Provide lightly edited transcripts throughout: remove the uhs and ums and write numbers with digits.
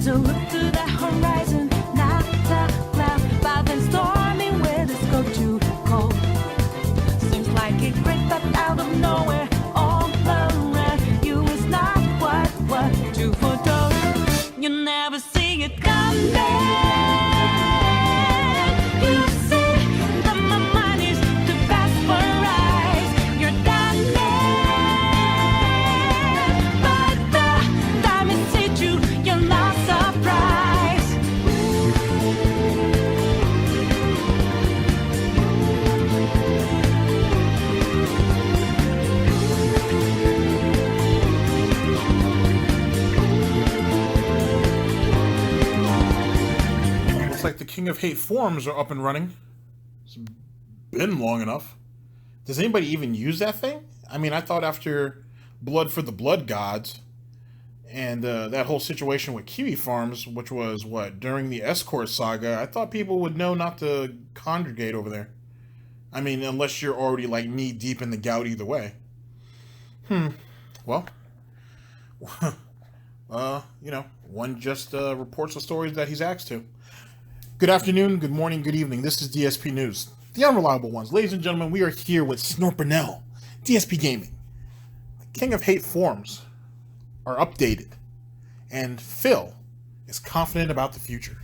As I look to the horizon, not a cloud, but then storming weather's go too cold. Seems like it crept up out of nowhere, all around you is not what you foretold. You never see it coming. You see that my mind is too fast for eyes. You're done, but the time it hit you, you're not surprised. Looks like the King of Hate forums are up and running. It's been long enough. Does anybody even use that thing? I mean, I thought after Blood for the Blood Gods and that whole situation with Kiwi Farms, which was, what, during the Escort saga, I thought people would know not to congregate over there. I mean, unless you're already, like, knee-deep in the gout either way. Well, you know, one just reports the stories that he's asked to. Good afternoon, good morning, good evening. This is DSP News, the unreliable ones. Ladies and gentlemen, we are here with Snort Burnell, DSP Gaming. The King of Hate forums are updated, and Phil is confident about the future.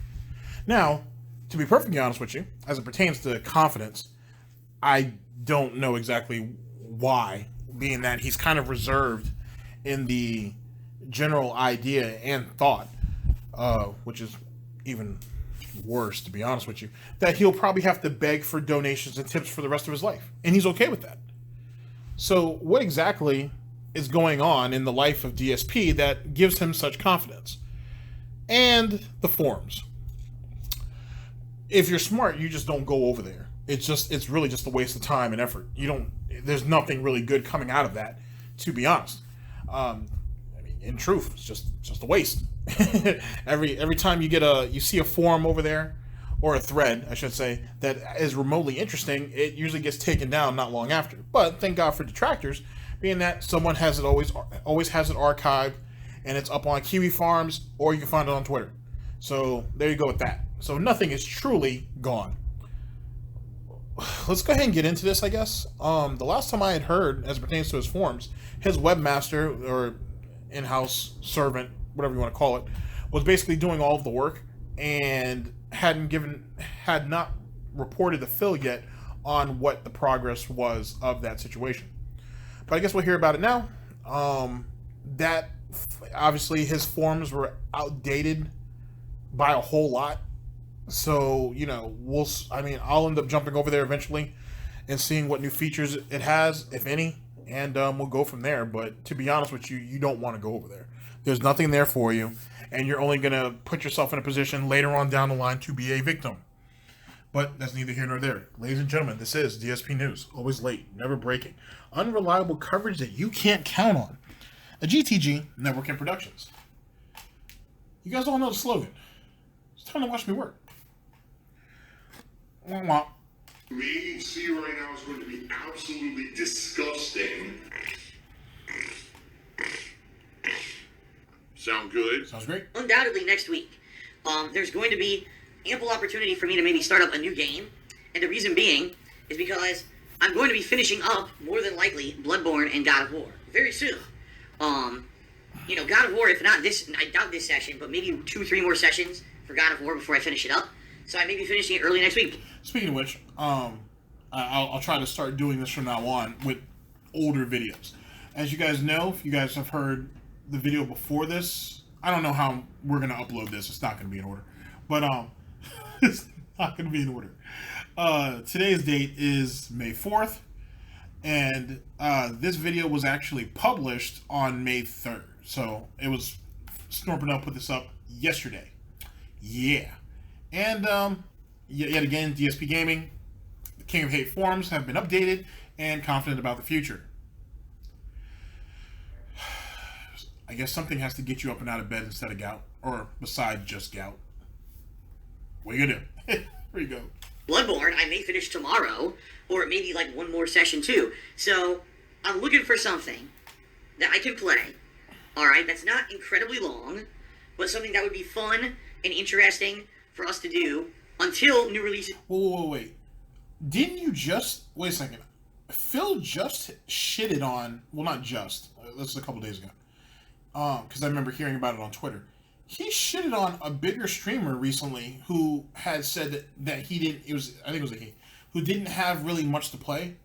Now, to be perfectly honest with you, as it pertains to confidence, I don't know exactly why, being that he's kind of reserved in the general idea and thought, which is even worse, to be honest with you, that he'll probably have to beg for donations and tips for the rest of his life. And he's okay with that. So what exactly is going on in the life of DSP that gives him such confidence? And the forums. If you're smart, you just don't go over there. It's really just a waste of time and effort. There's nothing really good coming out of that, to be honest. I mean, in truth, it's just a waste. every time you see a forum over there, or a thread, I should say, that is remotely interesting, it usually gets taken down not long after. But thank God for detractors, being that someone has it always has it archived, and it's up on Kiwi Farms, or you can find it on Twitter. So there you go with that. So nothing is truly gone. Let's go ahead and get into this, I guess. The last time I had heard, as it pertains to his forums, his webmaster, or in-house servant, whatever you want to call it, was basically doing all of the work and had not reported to Phil yet on what the progress was of that situation. But I guess we'll hear about it now. That obviously his forums were outdated by a whole lot. So, you know, I'll end up jumping over there eventually and seeing what new features it has, if any, and we'll go from there. But to be honest with you, you don't want to go over there. There's nothing there for you, and you're only going to put yourself in a position later on down the line to be a victim. But that's neither here nor there. Ladies and gentlemen, this is DSP News. Always late, never breaking. Unreliable coverage that you can't count on. A GTG Network and Productions. You guys all know the slogan. It's time to watch me work. Wah, wah. Me see you right now is going to be absolutely disgusting. Sound good? Sounds great. Undoubtedly next week, there's going to be ample opportunity for me to maybe start up a new game. And the reason being is because I'm going to be finishing up, more than likely, Bloodborne and God of War very soon. You know, God of War, if not this, I doubt this session, but maybe 2-3 more sessions for God of War before I finish it up. So I may be finishing it early next week. Speaking of which, I'll try to start doing this from now on with older videos. As you guys know, if you guys have heard the video before this, I don't know how we're going to upload this. It's not going to be in order. But it's not going to be in order. Today's date is May 4th. And this video was actually published on May 3rd. So it was, Snort Burnell put this up yesterday. Yeah. And yet again, DSP Gaming, the King of Hate forums have been updated and confident about the future. I guess something has to get you up and out of bed instead of gout, or besides just gout. What are you gonna do? Here you go. Bloodborne, I may finish tomorrow, or maybe like one more session too. So I'm looking for something that I can play. All right, that's not incredibly long, but something that would be fun and interesting for us to do until new releases. Wait. Didn't you just... Wait a second. Phil just shitted on... Well, not just. This is a couple days ago. Because I remember hearing about it on Twitter. He shitted on a bigger streamer recently who had said that he didn't... I think it was a he. Who didn't have really much to play.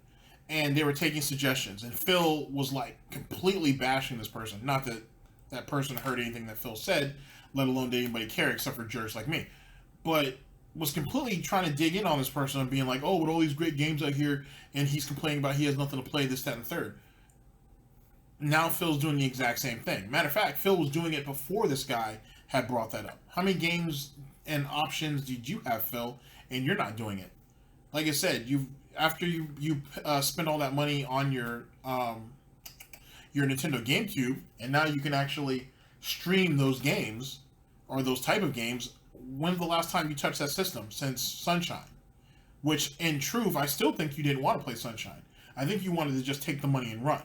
And they were taking suggestions. And Phil was, like, completely bashing this person. Not that that person heard anything that Phil said, let alone did anybody care except for jerks like me. But was completely trying to dig in on this person and being like, oh, with all these great games out here, and he's complaining about he has nothing to play, this, that, and the third. Now Phil's doing the exact same thing. Matter of fact, Phil was doing it before this guy had brought that up. How many games and options did you have, Phil, and you're not doing it? Like I said, after you spend all that money on your Nintendo GameCube, and now you can actually stream those games, or those type of games. When's the last time you touched that system? Since Sunshine. Which, in truth, I still think you didn't want to play Sunshine. I think you wanted to just take the money and run.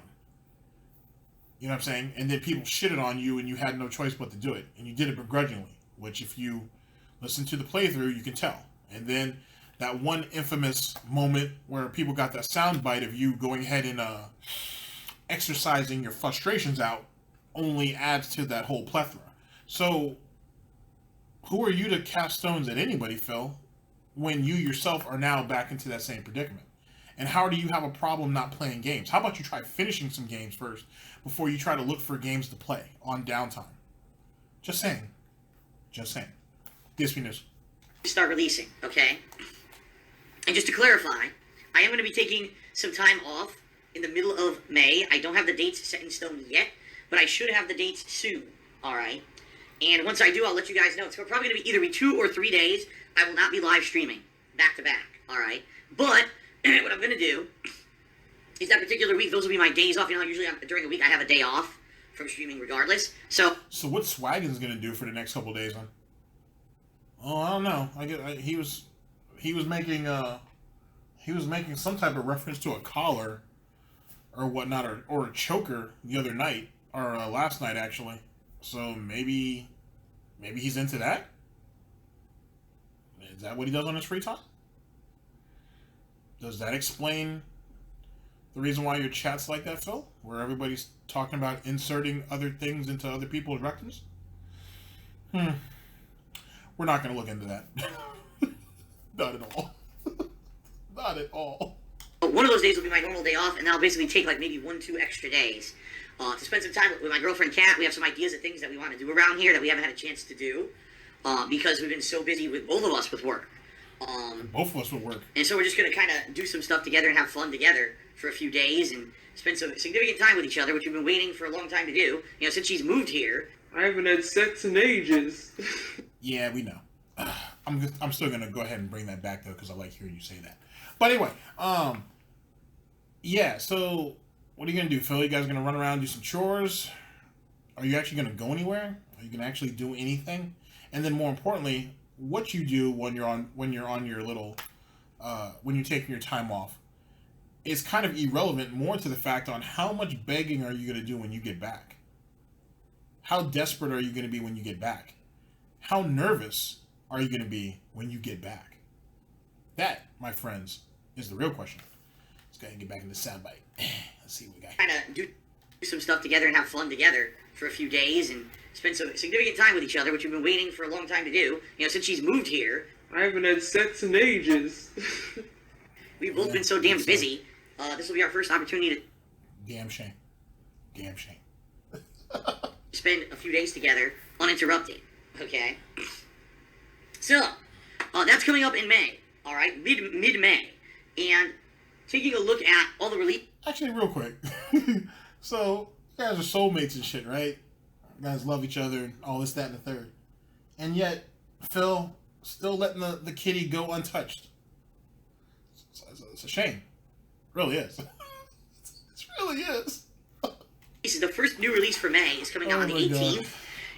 You know what I'm saying? And then people shitted on you and you had no choice but to do it. And you did it begrudgingly. Which, if you listen to the playthrough, you can tell. And then that one infamous moment where people got that sound bite of you going ahead and exercising your frustrations out only adds to that whole plethora. So, who are you to cast stones at anybody, Phil, when you yourself are now back into that same predicament? And how do you have a problem not playing games? How about you try finishing some games first before you try to look for games to play on downtime? Just saying. DSP News. Start releasing, okay? And just to clarify, I am going to be taking some time off in the middle of May. I don't have the dates set in stone yet, but I should have the dates soon, alright? And once I do, I'll let you guys know. It's probably going to be either 2 or 3 days. I will not be live streaming back to back, alright? But what I'm going to do is that particular week, those will be my days off. You know, usually during the week I have a day off from streaming regardless. So what's Swaggin's going to do for the next couple of days, huh? Oh, I don't know. He was making some type of reference to a collar or whatnot, or a choker the other night, or last night actually. So maybe he's into that? Is that what he does on his free time? Does that explain the reason why your chat's like that, Phil? Where everybody's talking about inserting other things into other people's rectums? We're not going to look into that. Not at all. Not at all. One of those days will be my normal day off, and then I'll basically take like maybe 1-2 extra days to spend some time with my girlfriend Kat. We have some ideas of things that we want to do around here that we haven't had a chance to do because we've been so busy with both of us with work. Both of us with work. And so we're just going to kind of do some stuff together and have fun together for a few days and spend some significant time with each other, which we've been waiting for a long time to do. You know, since she's moved here. I haven't had sex in ages. Yeah, we know. I'm still going to go ahead and bring that back, though, because I like hearing you say that. But anyway, yeah, so what are you going to do, Phil? You guys going to run around and do some chores? Are you actually going to go anywhere? Are you going to actually do anything? And then more importantly, what you do when you're on your little, when you're taking your time off is kind of irrelevant more to the fact on how much begging are you going to do when you get back? How desperate are you going to be when you get back? How nervous are you going to be when you get back? That, my friends, is the real question. Let's go ahead and get back into the soundbite. Let's see what we got. Kind of do some stuff together and have fun together for a few days and spend some significant time with each other, which we've been waiting for a long time to do. You know, since she's moved here. I haven't had sex in ages. We've both been so damn busy. This will be our first opportunity to... Damn shame. Damn shame. spend a few days together uninterrupted. Okay? So, that's coming up in May. Alright? Mid-May. And taking a look at all the release... Actually, real quick. So, you guys are soulmates and shit, right? You guys love each other and all this, that, and the third. And yet, Phil still letting the kitty go untouched. It's a shame. It really is. It really is. This is the first new release for May. It's coming out on the 18th. God.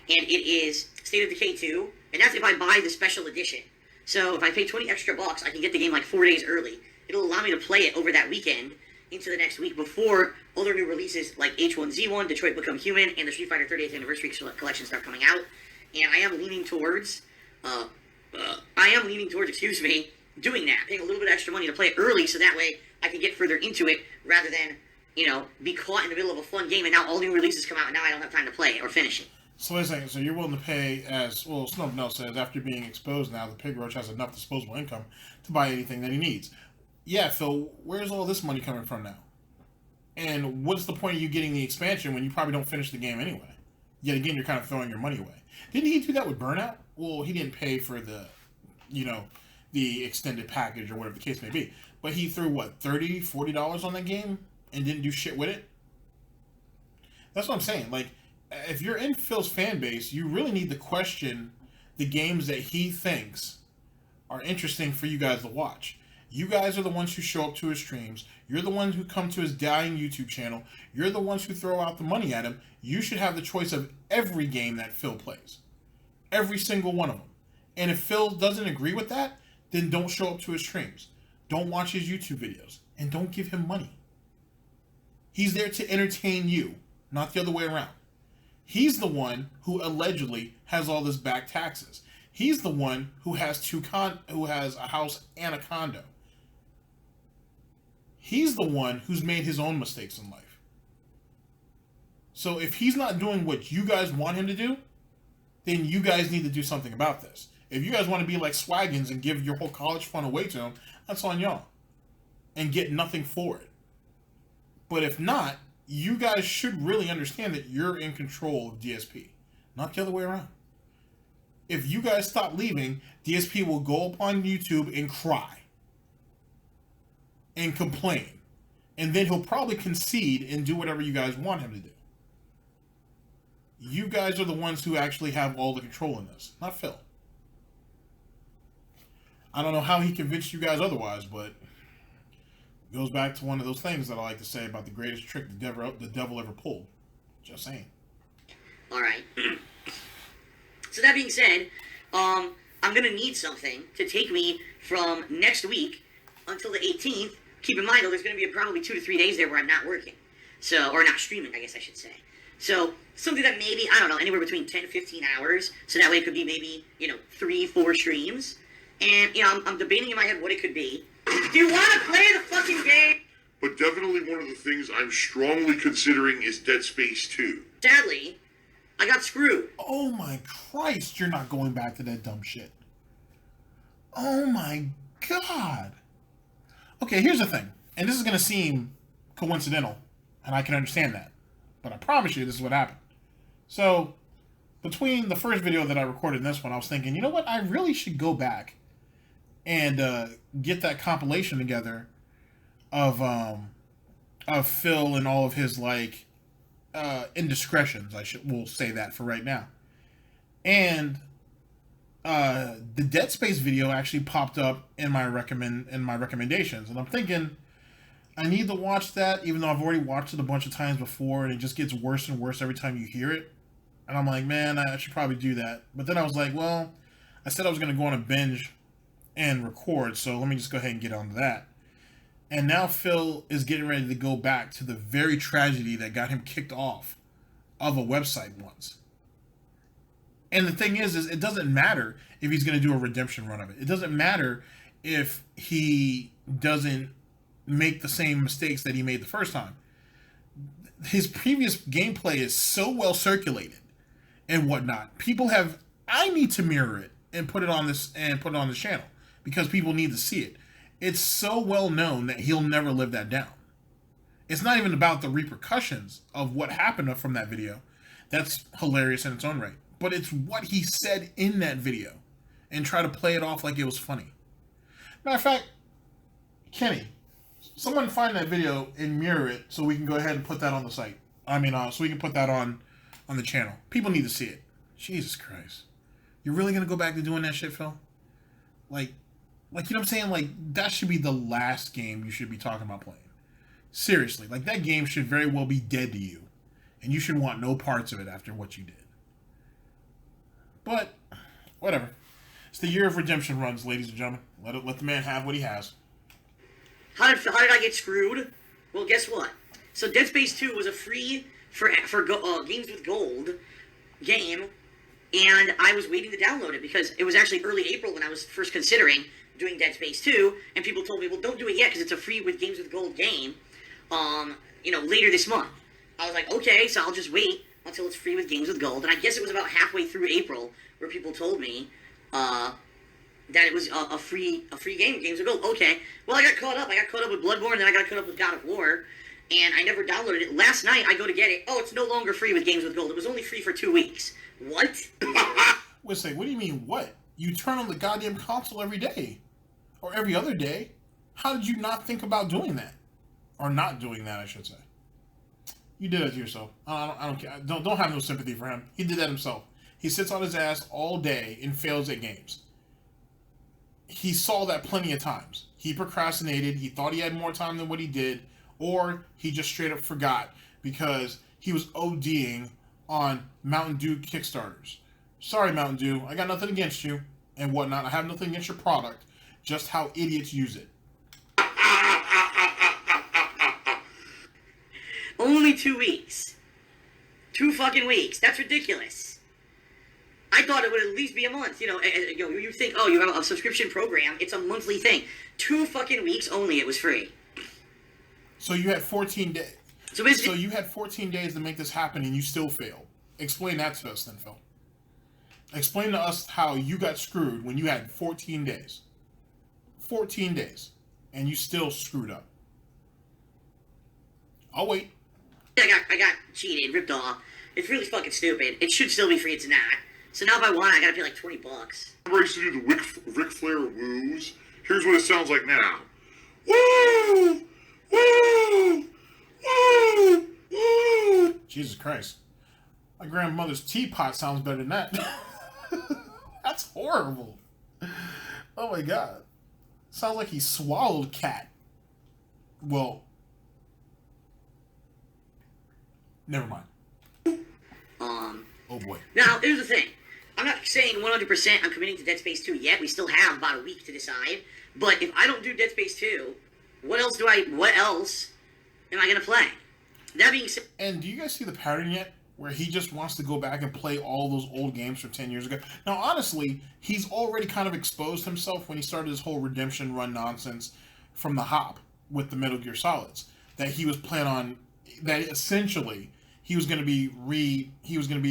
And it is State of Decay 2. And that's if I buy the special edition. So if I pay 20 extra bucks, I can get the game like 4 days early. It'll allow me to play it over that weekend into the next week before other new releases like H1Z1, Detroit Become Human, and the Street Fighter 30th Anniversary Collection start coming out. and I am leaning towards, excuse me, doing that, paying a little bit extra money to play it early, so that way I can get further into it, rather than, you know, be caught in the middle of a fun game, and now all new releases come out, and now I don't have time to play it or finish it. So wait a second, so you're willing to pay, as, well, Snort Burnell says, after being exposed now, the Pig Roach has enough disposable income to buy anything that he needs. Yeah, Phil, where's all this money coming from now? And what's the point of you getting the expansion when you probably don't finish the game anyway? Yet again, you're kind of throwing your money away. Didn't he do that with Burnell? Well, he didn't pay for the, you know, the extended package or whatever the case may be. But he threw, what, $30, $40 on that game and didn't do shit with it? That's what I'm saying. Like, if you're in Phil's fan base, you really need to question the games that he thinks are interesting for you guys to watch. You guys are the ones who show up to his streams. You're the ones who come to his dying YouTube channel. You're the ones who throw out the money at him. You should have the choice of every game that Phil plays. Every single one of them. And if Phil doesn't agree with that, then don't show up to his streams. Don't watch his YouTube videos. And don't give him money. He's there to entertain you, not the other way around. He's the one who allegedly has all this back taxes. He's the one who has who has a house and a condo. He's the one who's made his own mistakes in life. So if he's not doing what you guys want him to do, then you guys need to do something about this. If you guys want to be like Swaggins and give your whole college fund away to him, that's on y'all. And get nothing for it. But if not, you guys should really understand that you're in control of DSP, not the other way around. If you guys stop leaving, DSP will go up on YouTube and cry and complain, and then he'll probably concede and do whatever you guys want him to do. You guys are the ones who actually have all the control in this, not Phil. I don't know how he convinced you guys otherwise, but it goes back to one of those things that I like to say about the greatest trick the devil ever pulled. Just saying. All right. So that being said, I'm going to need something to take me from next week until the 18th. Keep in mind, though, there's going to be probably 2 to 3 days there where I'm not working. So, or not streaming, I guess I should say. So, something that maybe, I don't know, anywhere between 10 to 15 hours. So that way it could be maybe, 3, 4 streams. And, I'm debating in my head what it could be. Do you want to play the fucking game? But definitely one of the things I'm strongly considering is Dead Space 2. Sadly, I got screwed. Oh my Christ, you're not going back to that dumb shit. Oh my God. Okay, here's the thing. And this is going to seem coincidental, and I can understand that. But I promise you, this is what happened. So, between the first video that I recorded and this one, I was thinking, you know what? I really should go back and get that compilation together of Phil and all of his, like, indiscretions. We'll say that for right now. And the Dead Space video actually popped up in my recommendations, and I'm thinking I need to watch that, even though I've already watched it a bunch of times before, and it just gets worse and worse every time you hear it. And I'm like, man, I should probably do that. But then I was like, well, I said I was going to go on a binge and record, so let me just go ahead and get on to that. And now Phil is getting ready to go back to the very tragedy that got him kicked off of a website once. And the thing is it doesn't matter if he's going to do a redemption run of it. It doesn't matter if he doesn't make the same mistakes that he made the first time. His previous gameplay is so well circulated and whatnot. I need to mirror it and put it on this channel because people need to see it. It's so well known that he'll never live that down. It's not even about the repercussions of what happened from that video. That's hilarious in its own right. But it's what he said in that video and try to play it off like it was funny. Matter of fact, Kenny, someone find that video and mirror it so we can go ahead and put that on the site. So we can put that on the channel. People need to see it. Jesus Christ. You're really going to go back to doing that shit, Phil? Like, you know what I'm saying? Like, that should be the last game you should be talking about playing. Seriously. Like, that game should very well be dead to you. And you should want no parts of it after what you did. But, whatever. It's the year of redemption runs, ladies and gentlemen. Let the man have what he has. How did I get screwed? Well, guess what? So Dead Space 2 was a free for games with gold game and I was waiting to download it because it was actually early April when I was first considering doing Dead Space 2, and people told me, well, don't do it yet because it's a free with Games with Gold game, later this month. I was like, okay, so I'll just wait until it's free with Games with Gold, and I guess it was about halfway through April where people told me that it was a free game with Games with Gold. Okay, well, I got caught up. I got caught up with Bloodborne, then I got caught up with God of War, and I never downloaded it. Last night, I go to get it. Oh, it's no longer free with Games with Gold. It was only free for 2 weeks. What? Wait a second, what do you mean, what? You turn on the goddamn console every day. Or every other day. How did you not think about doing that? Or not doing that, I should say. You did it to yourself. I don't care. Don't have no sympathy for him. He did that himself. He sits on his ass all day and fails at games. He saw that plenty of times. He procrastinated. He thought he had more time than what he did. Or he just straight up forgot because he was ODing on Mountain Dew Kickstarters. Sorry, Mountain Dew. I got nothing against you and whatnot. I have nothing against your product. Just how idiots use it. Only 2 weeks. 2 fucking weeks. That's ridiculous. I thought it would at least be a month. You think, oh, you have a subscription program. It's a monthly thing. 2 fucking weeks only it was free. So you had 14 days. So you had 14 days to make this happen and you still failed. Explain that to us then, Phil. Explain to us how you got screwed when you had 14 days. 14 days. And you still screwed up. I'll wait. I got cheated, ripped off. It's really fucking stupid. It should still be free. It's not. So now if I want, I gotta pay like $20. I'm ready to do the Ric Flair woos. Here's what it sounds like now. Woo! Woo! Woo! Woo! Jesus Christ. My grandmother's teapot sounds better than that. That's horrible. Oh my god. Sounds like he swallowed cat. Well, never mind. Oh boy. Now, here's the thing. I'm not saying 100% I'm committing to Dead Space 2 yet. We still have about a week to decide. But if I don't do Dead Space 2, what else am I gonna play? That being said... And do you guys see the pattern yet? Where he just wants to go back and play all those old games from 10 years ago. Now, honestly, he's already kind of exposed himself when he started his whole redemption run nonsense from the hop with the Metal Gear Solids. That he was planning on... That essentially... He was going to be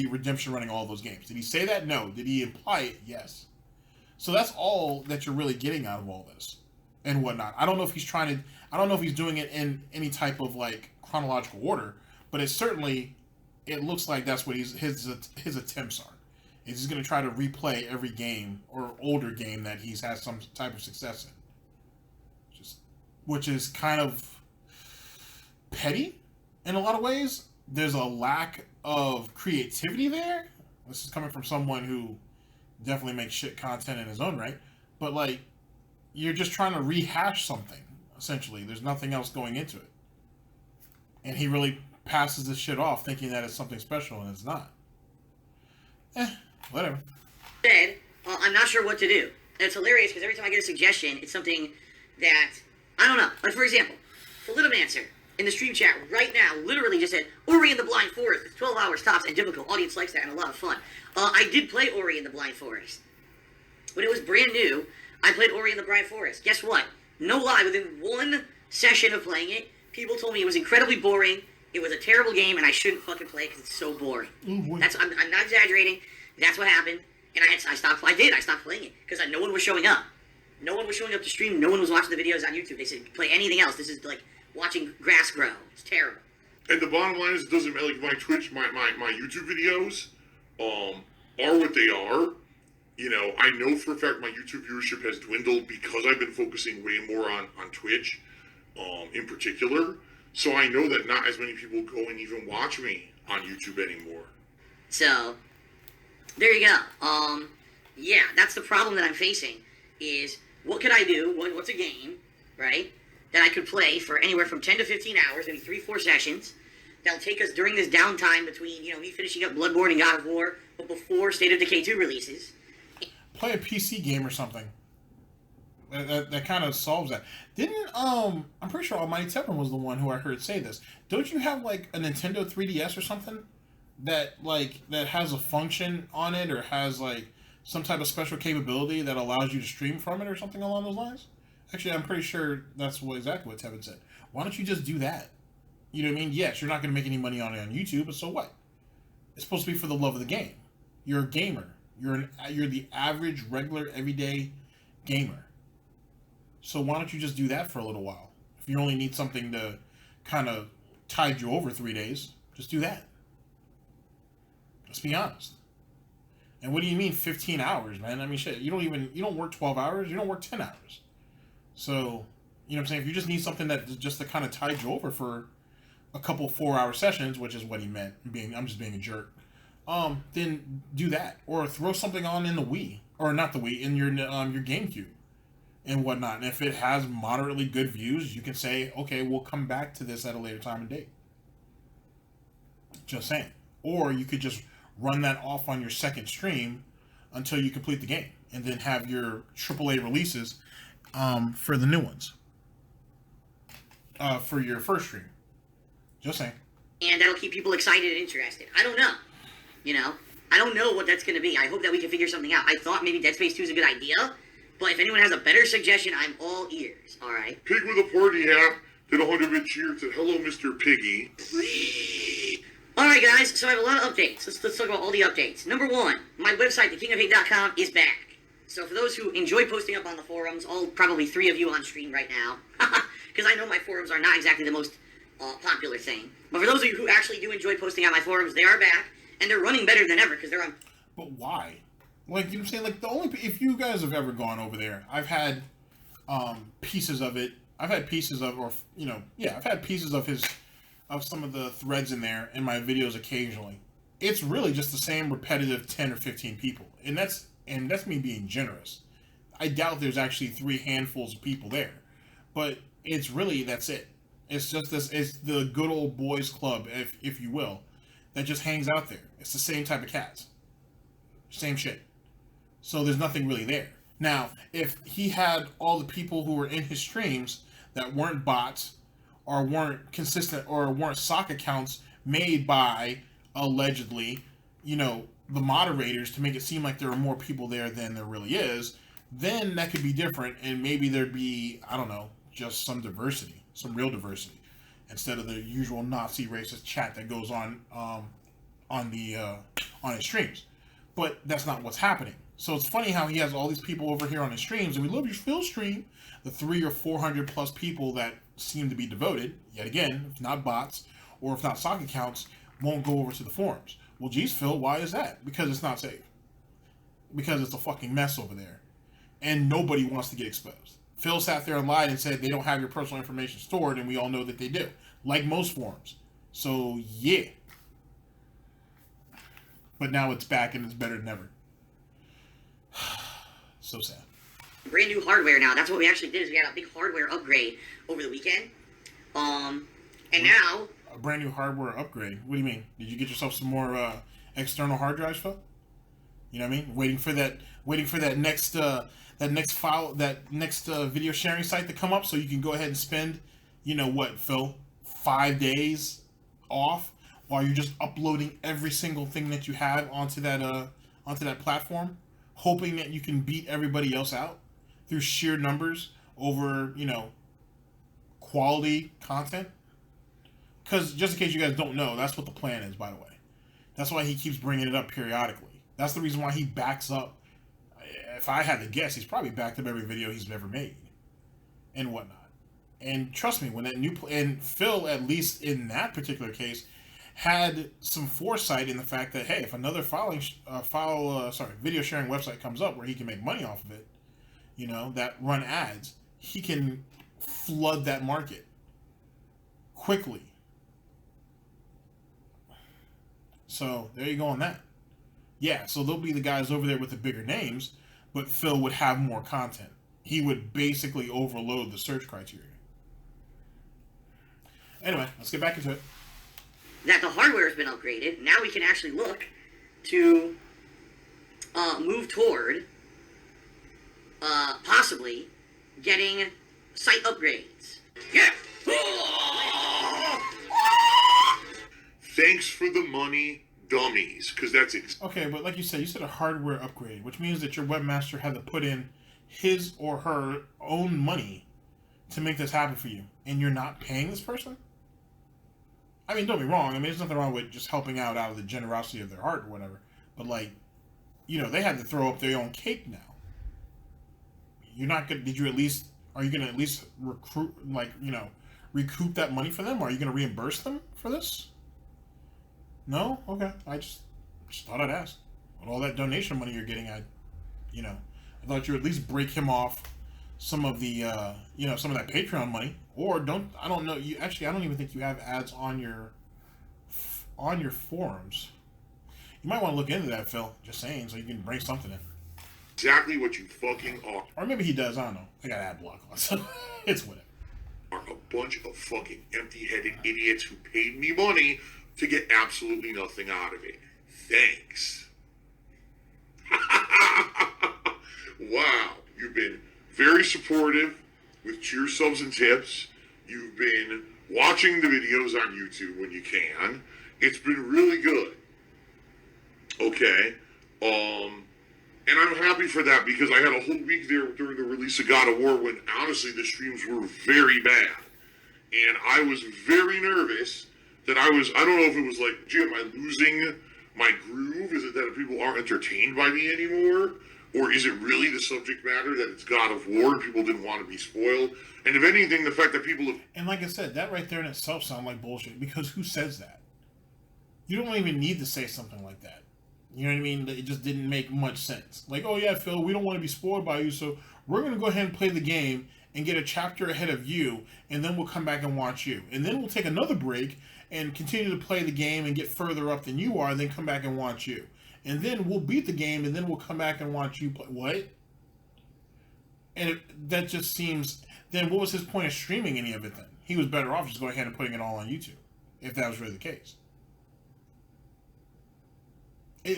redemption running all those games. Did he say that? No. Did he imply it? Yes. So that's all that you're really getting out of all this and whatnot. I don't know if he's doing it in any type of like chronological order, but it looks like that's what his attempts are. He's going to try to replay every game or older game that he's had some type of success in. Which is kind of petty in a lot of ways. There's a lack of creativity there. This is coming from someone who definitely makes shit content in his own right. But, like, you're just trying to rehash something, essentially. There's nothing else going into it. And he really passes this shit off thinking that it's something special, and it's not. Whatever. I'm not sure what to do. And it's hilarious because every time I get a suggestion, it's something that, I don't know. Like, for example, Philitomancer in the stream chat right now literally just said, Ori and the Blind Forest. It's 12 hours tops and difficult. Audience likes that and a lot of fun. I did play Ori and the Blind Forest. When it was brand new, I played Ori and the Blind Forest. Guess what? No lie, within one session of playing it, people told me it was incredibly boring, it was a terrible game, and I shouldn't fucking play it because it's so boring. I'm not exaggerating. That's what happened. And I stopped playing it because no one was showing up. No one was showing up to stream. No one was watching the videos on YouTube. They said, play anything else. This is like watching grass grow. It's terrible. And the bottom line is, it doesn't matter. Like my Twitch, my YouTube videos, are what they are. You know, I know for a fact my YouTube viewership has dwindled because I've been focusing way more on Twitch, in particular. So I know that not as many people go and even watch me on YouTube anymore. So, there you go. Yeah, that's the problem that I'm facing, is what could I do? What's a game, right, that I could play for anywhere from 10 to 15 hours, maybe 3-4 sessions, that'll take us during this downtime between, me finishing up Bloodborne and God of War, but before State of Decay 2 releases. Play a PC game or something. That kind of solves that. I'm pretty sure Almighty Tevin was the one who I heard say this. Don't you have like a Nintendo 3DS or something that has a function on it or has like some type of special capability that allows you to stream from it or something along those lines? Actually, I'm pretty sure that's exactly what Tevin said. Why don't you just do that? You know what I mean? Yes, you're not going to make any money on it on YouTube, but so what? It's supposed to be for the love of the game. You're a gamer. You're the average, regular, everyday gamer. So why don't you just do that for a little while? If you only need something to kind of tide you over 3 days, just do that. Let's be honest. And what do you mean 15 hours, man? I mean, shit, you don't work 12 hours, you don't work 10 hours. So, you know what I'm saying? If you just need something that just to kind of tide you over for a couple 4-hour sessions, which is what he meant, I'm just being a jerk, then do that. Or throw something on in the Wii, or not the Wii, in your GameCube and whatnot. And if it has moderately good views, you can say, okay, we'll come back to this at a later time and date. Just saying. Or you could just run that off on your second stream until you complete the game, and then have your AAA releases for the new ones for your first stream. Just saying. And that'll keep people excited and interested. I don't know. You know? I don't know what that's going to be. I hope that we can figure something out. I thought maybe Dead Space 2 is a good idea, but if anyone has a better suggestion, I'm all ears. All right? Pig with a party hat did a 100-bit cheer to Hello, Mr. Piggy. All right, guys. So I have a lot of updates. Let's talk about all the updates. Number one, my website, thekingofhate.com, is back. So for those who enjoy posting up on the forums, all probably 3 of you on stream right now, because I know my forums are not exactly the most popular thing. But for those of you who actually do enjoy posting on my forums, they are back, and they're running better than ever because they're on. But why? Like, you know what I'm saying? Like, if you guys have ever gone over there, I've had pieces of it. I've had pieces of, I've had pieces of some of the threads in there in my videos occasionally. It's really just the same repetitive 10 or 15 people, and that's me being generous. I doubt there's actually 3 handfuls of people there, but it's really, that's it. It's just this. It's the good old boys club, if you will, that just hangs out there. It's the same type of cats, same shit. So there's nothing really there. Now, if he had all the people who were in his streams that weren't bots, or weren't consistent, or weren't sock accounts made by, allegedly, the moderators to make it seem like there are more people there than there really is, then that could be different, and maybe there'd be, I don't know, just some diversity, some real diversity, instead of the usual Nazi racist chat that goes on his streams. But that's not what's happening. So it's funny how he has all these people over here on his streams, and we love your Phil stream. The 300 or 400 plus people that seem to be devoted, yet again, if not bots or if not sock accounts, won't go over to the forums. Well, geez, Phil, why is that? Because it's not safe. Because it's a fucking mess over there, and nobody wants to get exposed. Phil sat there and lied and said they don't have your personal information stored, and we all know that they do, like most forums. So yeah. But now it's back and it's better than ever. So sad. Brand new hardware now. That's what we actually did. Is we had a big hardware upgrade over the weekend. And now a brand new hardware upgrade. What do you mean? Did you get yourself some more external hard drives, Phil? You know what I mean? Waiting for that next video sharing site to come up, so you can go ahead and spend, Phil, 5 days off while you're just uploading every single thing that you have onto that platform, hoping that you can beat everybody else out through sheer numbers over, quality content. Because just in case you guys don't know, that's what the plan is, by the way. That's why he keeps bringing it up periodically. That's the reason why he backs up. If I had to guess, he's probably backed up every video he's ever made and whatnot. And trust me, when that and Phil, at least in that particular case, had some foresight in the fact that, hey, if another video sharing website comes up where he can make money off of it, that run ads, he can flood that market quickly. So there you go on that. Yeah, so there'll be the guys over there with the bigger names, but Phil would have more content. He would basically overload the search criteria. Anyway, let's get back into it. That the hardware has been upgraded, now we can actually look to move toward possibly getting site upgrades. Yeah! Thanks for the money, dummies, because that's Okay, but like you said a hardware upgrade, which means that your webmaster had to put in his or her own money to make this happen for you, and you're not paying this person? I mean, don't be wrong. I mean, there's nothing wrong with just helping out of the generosity of their heart or whatever. But, like, you know, they had to throw up their own cake now. You're not going to... Are you going to at least recoup that money for them? Or are you going to reimburse them for this? No? Okay. I just thought I'd ask. With all that donation money you're getting, I thought you would at least break him off some of the, some of that Patreon money. Or I don't know. I don't even think you have ads on your forums. You might want to look into that, Phil. Just saying, so you can bring something in. exactly what you fucking are. Or maybe he does. I don't know. I got ad block on, so it's whatever. Are a bunch of fucking empty-headed idiots who paid me money to get absolutely nothing out of it. Thanks. Wow, you've been very supportive with cheer subs and tips. You've been watching the videos on YouTube when you can. It's been really good. Okay. And I'm happy for that because I had a whole week there during the release of God of War when honestly the streams were very bad. And I was very nervous that I don't know if it was like, gee, am I losing my groove? Is it that people aren't entertained by me anymore? Or is it really the subject matter that it's God of War and people didn't want to be spoiled? And if anything, the fact that people have... And like I said, that right there in itself sounds like bullshit because who says that? You don't even need to say something like that. You know what I mean? It just didn't make much sense. Like, oh yeah, Phil, we don't want to be spoiled by you, so we're going to go ahead and play the game and get a chapter ahead of you, and then we'll come back and watch you. And then we'll take another break and continue to play the game and get further up than you are, and then come back and watch you. And then we'll beat the game, and then we'll come back and watch you play. What? And that just seems... Then what was his point of streaming any of it then? He was better off just going ahead and putting it all on YouTube, if that was really the case.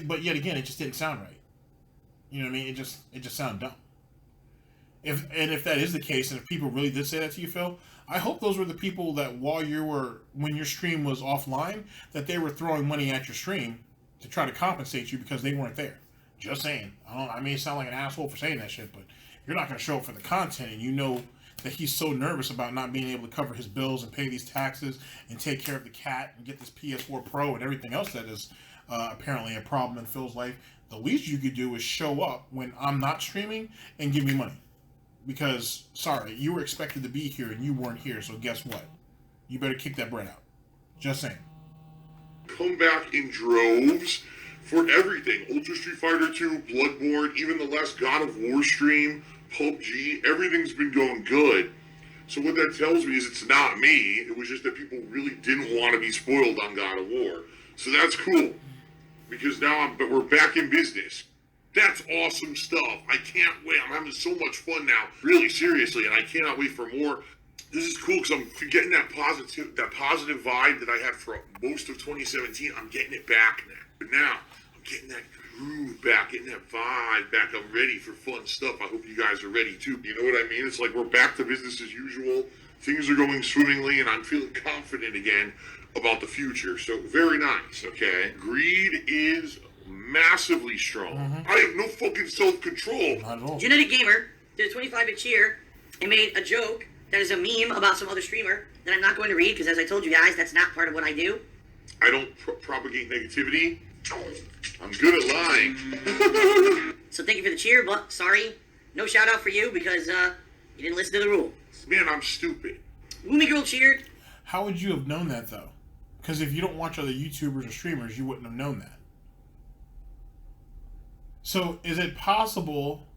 But yet again, it just didn't sound right. You know what I mean? It just sounded dumb. If that is the case, and if people really did say that to you, Phil, I hope those were the people that when your stream was offline, that they were throwing money at your stream to try to compensate you because they weren't there. Just saying. I may sound like an asshole for saying that shit, but you're not going to show up for the content, and you know that he's so nervous about not being able to cover his bills and pay these taxes and take care of the cat and get this PS4 Pro and everything else that is apparently a problem in Phil's life. The least you could do is show up when I'm not streaming and give me money. Because, sorry, you were expected to be here and you weren't here, so guess what? You better kick that bread out. Just saying. Come back in droves for everything. Ultra Street Fighter 2, Bloodborne, even the last God of War stream, PUBG, everything's been going good. So what that tells me is it's not me. It was just that people really didn't want to be spoiled on God of War. So that's cool. Because now we're back in business. That's awesome stuff. I can't wait. I'm having so much fun now. Really, seriously, and I cannot wait for more. This is cool because I'm getting that positive vibe that I had for most of 2017. I'm getting it back now. But now, I'm getting that groove back, getting that vibe back. I'm ready for fun stuff. I hope you guys are ready too. You know what I mean? It's like we're back to business as usual. Things are going swimmingly, and I'm feeling confident again about the future. So, very nice, okay? Greed is massively strong. Mm-hmm. I have no fucking self-control. Not at all. Genetic Gamer did a 25-bit cheer and made a joke that is a meme about some other streamer that I'm not going to read because, as I told you guys, that's not part of what I do. I don't propagate negativity. I'm good at lying. So thank you for the cheer, but sorry, no shout-out for you because you didn't listen to the rules. Man, I'm stupid. Woomy Girl cheered. How would you have known that, though? Because if you don't watch other YouTubers or streamers, you wouldn't have known that. So, is it possible...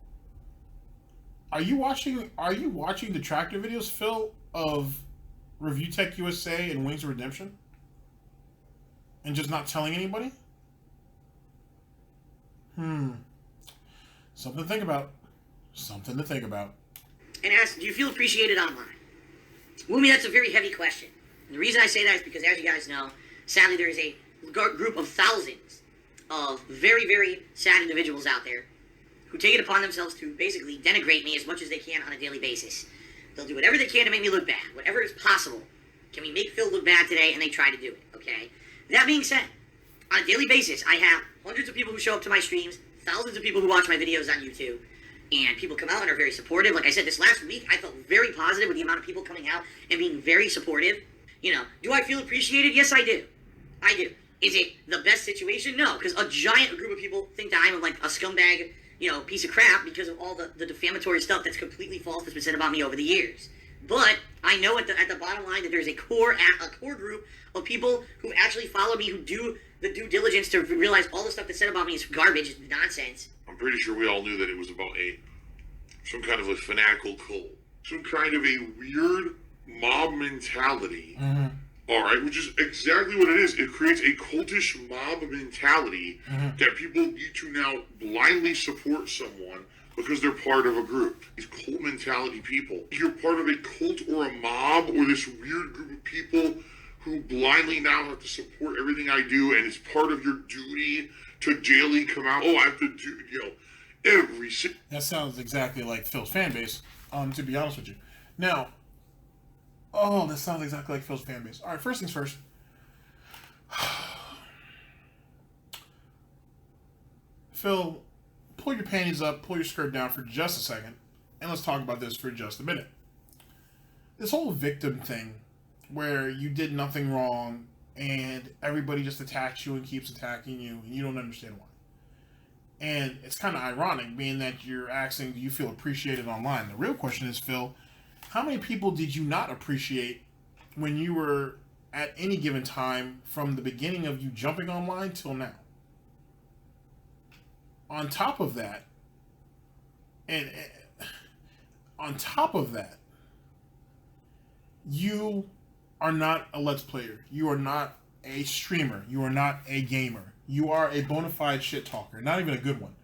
Are you watching the tractor videos, Phil, of Review Tech USA and Wings of Redemption? And just not telling anybody? Something to think about. Something to think about. And asked, do you feel appreciated online? Woomy, that's a very heavy question. And the reason I say that is because, as you guys know, sadly there is a group of thousands of very, very sad individuals out there who take it upon themselves to basically denigrate me as much as they can on a daily basis. They'll do whatever they can to make me look bad. Whatever is possible. Can we make Phil look bad today? And they try to do it, okay? That being said, On a daily basis, I have hundreds of people who show up to my streams, thousands of people who watch my videos on YouTube, and people come out and are very supportive. Like I said, this last week, I felt very positive with the amount of people coming out and being very supportive. You know, do I feel appreciated? Yes, I do. I do. Is it the best situation? No, because a giant group of people think that I'm like a scumbag, you know, piece of crap because of all the defamatory stuff that's completely false that's been said about me over the years. But I know at the bottom line that there's a core group of people who actually follow me, who do the due diligence to realize all the stuff that's said about me is garbage, is nonsense. I'm pretty sure we all knew that it was about some kind of a fanatical cult, some kind of a weird mob mentality. Mm-hmm. All right, which is exactly what it is. It creates a cultish mob mentality that people need to now blindly support someone because they're part of a group. These cult mentality people. You're part of a cult or a mob or this weird group of people who blindly now have to support everything I do, and it's part of your duty to daily come out. Oh, I have to do, you know, every. That sounds exactly like Phil's fan base. To be honest with you, now. Oh, that sounds exactly like Phil's fan base. All right, first things first. Phil, pull your panties up, pull your skirt down for just a second, and let's talk about this for just a minute. This whole victim thing, where you did nothing wrong, and everybody just attacks you and keeps attacking you, and you don't understand why. And it's kind of ironic, being that you're asking, do you feel appreciated online? The real question is, Phil, how many people did you not appreciate when you were at any given time from the beginning of you jumping online till now? On top of that, you are not a Let's Player. You are not a streamer. You are not a gamer. You are a bona fide shit talker. Not even a good one,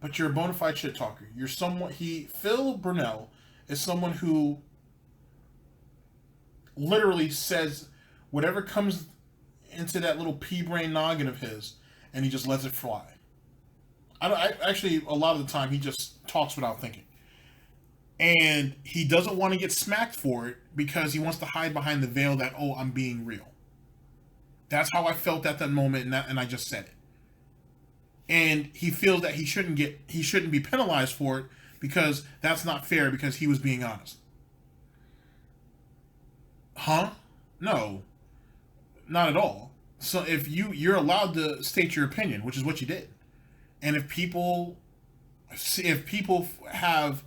but you're a bona fide shit talker. You're someone. Phil Burnell is someone who literally says whatever comes into that little pea brain noggin of his, and he just lets it fly. Actually, a lot of the time, he just talks without thinking. And he doesn't want to get smacked for it because he wants to hide behind the veil that, oh, I'm being real. That's how I felt at that moment, and I just said it. And he feels that he shouldn't be penalized for it because that's not fair because he was being honest. Huh? No, not at all. So if you're allowed to state your opinion, which is what you did, and if people have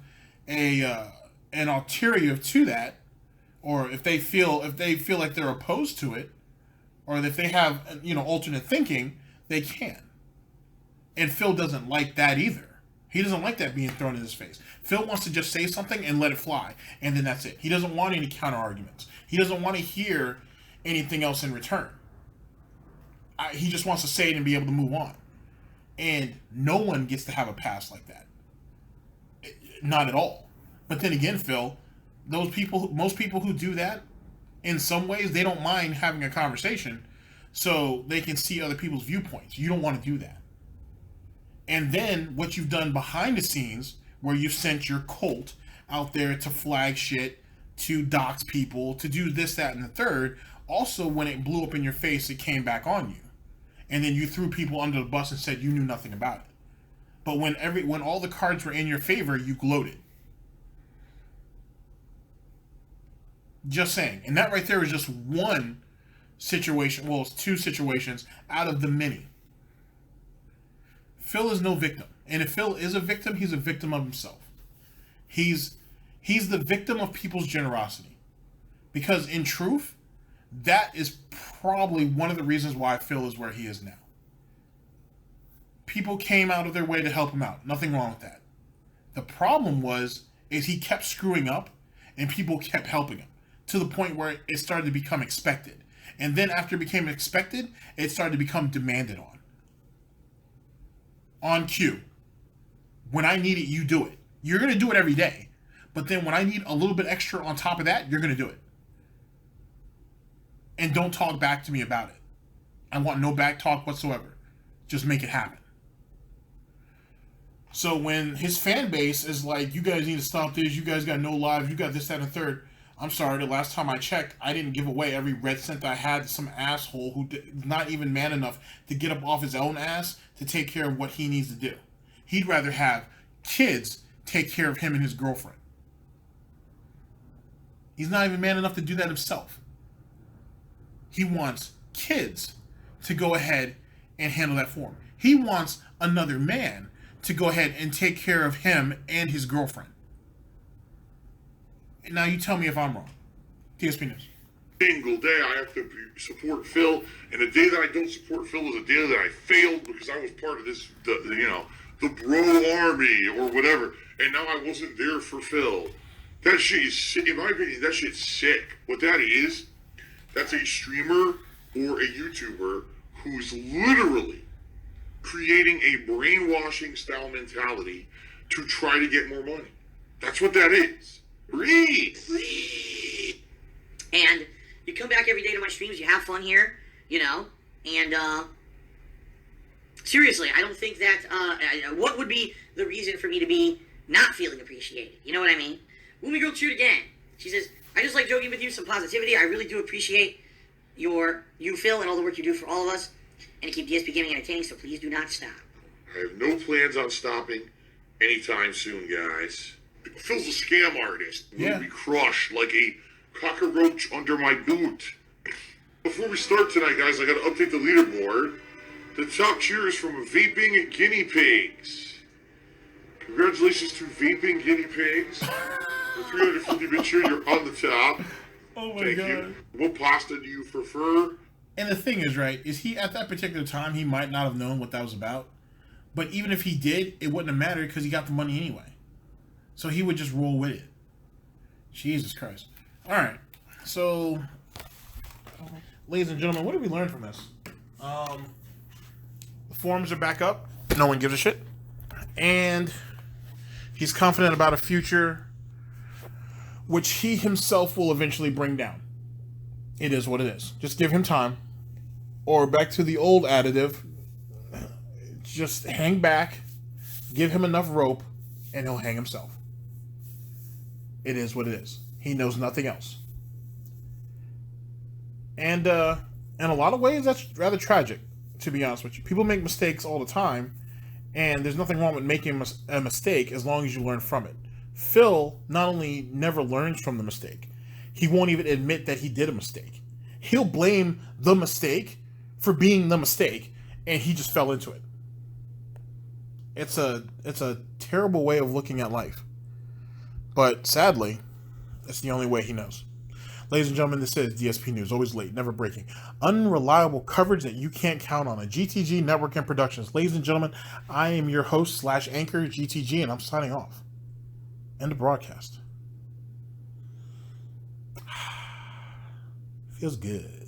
an ulterior to that, or if they feel like they're opposed to it, or if they have alternate thinking, they can. And Phil doesn't like that either. He doesn't like that being thrown in his face. Phil wants to just say something and let it fly, and then that's it. He doesn't want any counter arguments. He doesn't want to hear anything else in return. He just wants to say it and be able to move on. And no one gets to have a pass like that. Not at all. But then again, Phil, most people who do that, in some ways, they don't mind having a conversation so they can see other people's viewpoints. You don't want to do that. And then what you've done behind the scenes, where you sent your cult out there to flag shit, to dox people, to do this, that, and the third. Also, when it blew up in your face, it came back on you. And then you threw people under the bus and said you knew nothing about it. But when all the cards were in your favor, you gloated. Just saying. And that right there is just one situation. Well, it's two situations out of the many. Phil is no victim. And if Phil is a victim, he's a victim of himself. He's the victim of people's generosity. Because in truth, that is probably one of the reasons why Phil is where he is now. People came out of their way to help him out. Nothing wrong with that. The problem is he kept screwing up and people kept helping him to the point where it started to become expected. And then after it became expected, it started to become demanded on. On cue. When I need it, you do it. You're going to do it every day. But then when I need a little bit extra on top of that, you're going to do it. And don't talk back to me about it. I want no back talk whatsoever. Just make it happen. So when his fan base is like, you guys need to stop this, you guys got no lives, you got this, that, and the third, I'm sorry, the last time I checked, I didn't give away every red cent I had to some asshole who's not even man enough to get up off his own ass to take care of what he needs to do. He'd rather have kids take care of him and his girlfriend. He's not even man enough to do that himself. He wants kids to go ahead and handle that for him. He wants another man to go ahead and take care of him and his girlfriend. Now you tell me if I'm wrong. DSP News. Single day I have to support Phil, and the day that I don't support Phil is a day that I failed because I was part of this, the bro army or whatever, and now I wasn't there for Phil. That shit is sick. In my opinion, that shit's sick. What that is, that's a streamer or a YouTuber who's literally creating a brainwashing style mentality to try to get more money. That's what that is. Breathe. And you come back every day to my streams, you have fun here, and seriously, I don't think that, what would be the reason for me to be not feeling appreciated? You know what I mean? Woomy Girl Chewed again. She says, I just like joking with you, some positivity. I really do appreciate you, Phil, and all the work you do for all of us, and to keep DSP Gaming entertaining, so please do not stop. I have no plans on stopping anytime soon, guys. Phil's a scam artist. Yeah. Will be crushed like a cockroach under my boot. Before we start tonight, guys, I gotta update the leaderboard. The top cheer is from Vaping Guinea Pigs. Congratulations to Vaping Guinea Pigs. The 350-bit cheer, you're on the top. Oh my Thank god. you. What pasta do you prefer? And the thing is, right, is he, at that particular time, he might not have known what that was about. But even if he did, it wouldn't have mattered because he got the money anyway. So he would just roll with it. Jesus Christ. Alright. So, ladies and gentlemen, what did we learn from this? The forums are back up. No one gives a shit. And he's confident about a future which he himself will eventually bring down. It is what it is. Just give him time. Or back to the old additive, just hang back, give him enough rope, and he'll hang himself. It is what it is. He knows nothing else. And in a lot of ways, that's rather tragic, to be honest with you. People make mistakes all the time, and there's nothing wrong with making a mistake as long as you learn from it. Phil not only never learns from the mistake, he won't even admit that he did a mistake. He'll blame the mistake for being the mistake, and he just fell into it. It's a terrible way of looking at life. But sadly, it's the only way he knows. Ladies and gentlemen, this is DSP News, always late, never breaking. Unreliable coverage that you can't count on. A GTG Network and Productions. Ladies and gentlemen, I am your host / anchor, GTG, and I'm signing off. End of broadcast. Feels good.